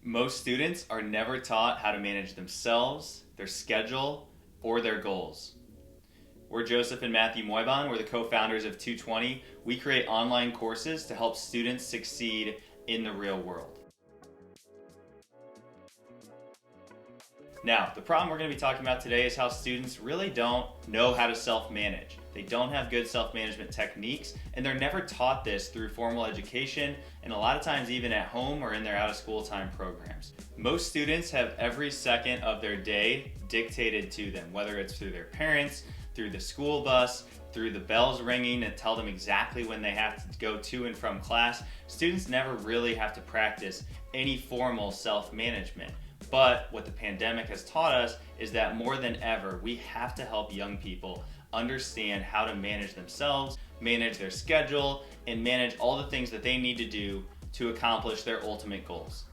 Most students are never taught how to manage themselves, their schedule, or their goals. We're Joseph and Matthew Moheban. We're the co-founders of 220. We create online courses to help students succeed in the real world. Now, the problem we're going to be talking about today is how students really don't know how to self-manage. They don't have good self-management techniques, and they're never taught this through formal education, and a lot of times even at home or in their out-of-school time programs. Most students have every second of their day dictated to them, whether it's through their parents, through the school bus, through the bells ringing that tell them exactly when they have to go to and from class. Students never really have to practice any formal self-management. But what the pandemic has taught us is that more than ever, we have to help young people understand how to manage themselves, manage their schedule, and manage all the things that they need to do to accomplish their ultimate goals.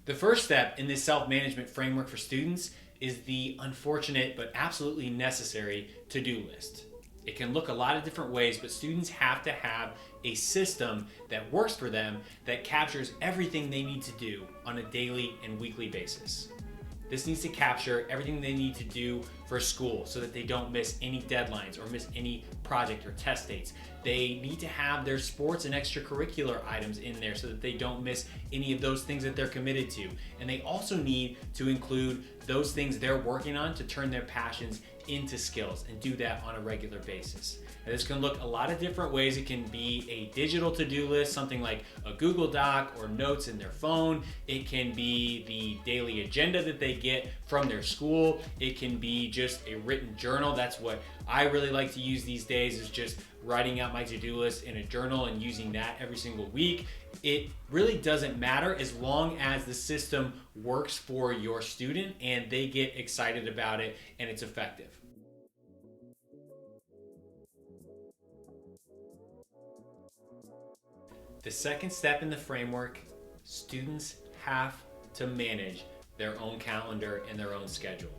The first step in this self-management framework for students is the unfortunate but absolutely necessary to-do list. It can look a lot of different ways, but students have to have a system that works for them that captures everything they need to do on a daily and weekly basis. This needs to capture everything they need to do for school so that they don't miss any deadlines or miss any project or test dates. They need to have their sports and extracurricular items in there so that they don't miss any of those things that they're committed to. And they also need to include those things they're working on to turn their passions into skills and do that on a regular basis. Now, this can look a lot of different ways. It can be a digital to-do list, something like a Google Doc or notes in their phone. It can be the daily agenda that they get from their school. It can be just a written journal. That's what I really like to use these days, is just writing out my to-do list in a journal and using that every single week. It really doesn't matter as long as the system works for your student and they get excited about it and it's effective. The second step in the framework, students have to manage their own calendar and their own schedule.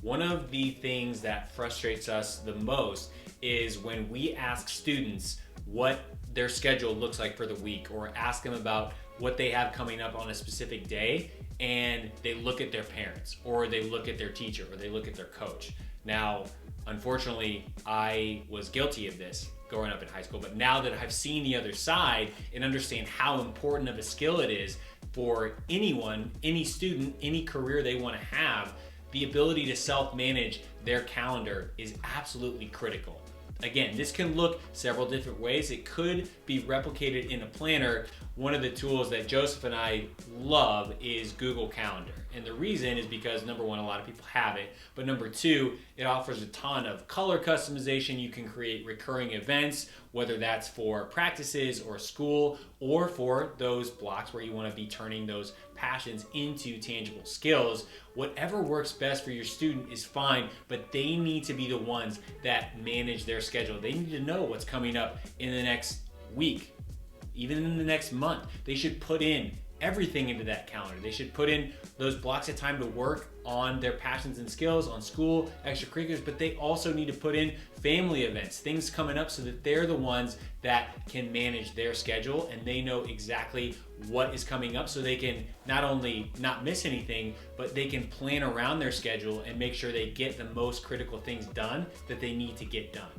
One of the things that frustrates us the most is when we ask students what their schedule looks like for the week, or ask them about what they have coming up on a specific day, and they look at their parents, or they look at their teacher, or they look at their coach. Now, unfortunately, I was guilty of this growing up in high school, but now that I've seen the other side and understand how important of a skill it is for anyone, any student, any career they want to have, the ability to self-manage their calendar is absolutely critical. Again, this can look several different ways. It could be replicated in a planner. One of the tools that Joseph and I love is Google Calendar. And the reason is because, number one, a lot of people have it, but number two, it offers a ton of color customization. You can create recurring events, whether that's for practices or school, or for those blocks where you want to be turning those passions into tangible skills. Whatever works best for your student is fine, but they need to be the ones that manage their schedule. They need to know what's coming up in the next week, even in the next month. They should put in everything into that calendar. They should put in those blocks of time to work on their passions and skills, on school, extracurriculars, but they also need to put in family events, things coming up, so that they're the ones that can manage their schedule and they know exactly what is coming up, so they can not only not miss anything, but they can plan around their schedule and make sure they get the most critical things done that they need to get done.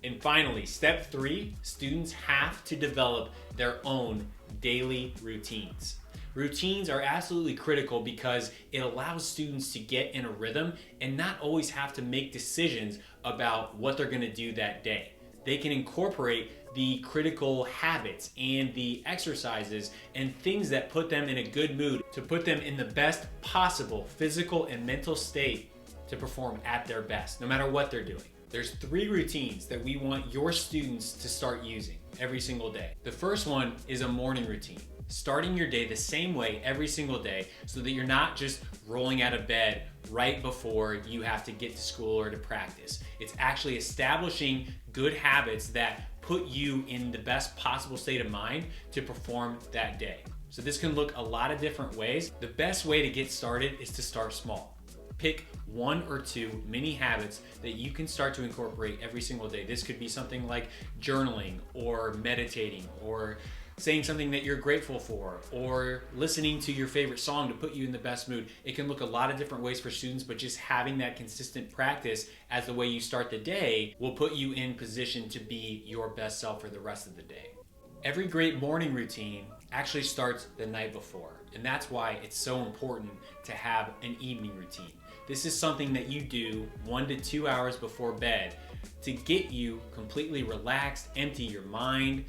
And finally, step 3, students have to develop their own daily routines. Routines are absolutely critical because it allows students to get in a rhythm and not always have to make decisions about what they're going to do that day. They can incorporate the critical habits and the exercises and things that put them in a good mood, to put them in the best possible physical and mental state to perform at their best, no matter what they're doing. There's 3 routines that we want your students to start using every single day. The first one is a morning routine. Starting your day the same way every single day so that you're not just rolling out of bed right before you have to get to school or to practice. It's actually establishing good habits that put you in the best possible state of mind to perform that day. So this can look a lot of different ways. The best way to get started is to start small. Pick 1 or 2 mini habits that you can start to incorporate every single day. This could be something like journaling or meditating or saying something that you're grateful for or listening to your favorite song to put you in the best mood. It can look a lot of different ways for students, but just having that consistent practice as the way you start the day will put you in position to be your best self for the rest of the day. Every great morning routine actually starts the night before, and that's why it's so important to have an evening routine. This is something that you do 1 to 2 hours before bed to get you completely relaxed, empty your mind,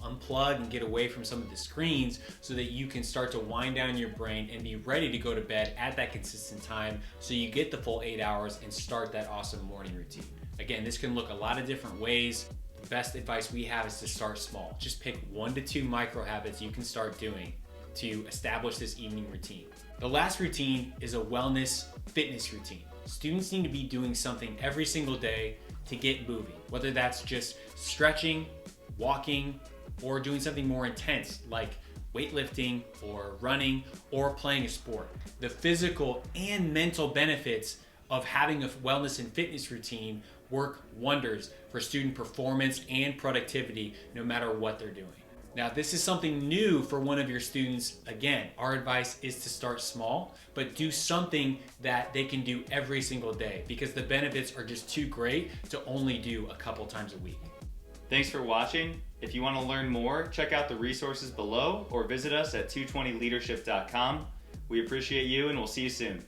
unplug and get away from some of the screens so that you can start to wind down your brain and be ready to go to bed at that consistent time so you get the full 8 hours and start that awesome morning routine. Again, this can look a lot of different ways. The best advice we have is to start small. Just pick 1 to 2 micro habits you can start doing to establish this evening routine. The last routine is a wellness fitness routine. Students need to be doing something every single day to get moving, whether that's just stretching, walking, or doing something more intense like weightlifting or running or playing a sport. The physical and mental benefits of having a wellness and fitness routine work wonders for student performance and productivity no matter what they're doing. Now, this is something new for one of your students. Again, our advice is to start small, but do something that they can do every single day because the benefits are just too great to only do a couple times a week. Thanks for watching. If you want to learn more, check out the resources below or visit us at 220leadership.com. We appreciate you and we'll see you soon.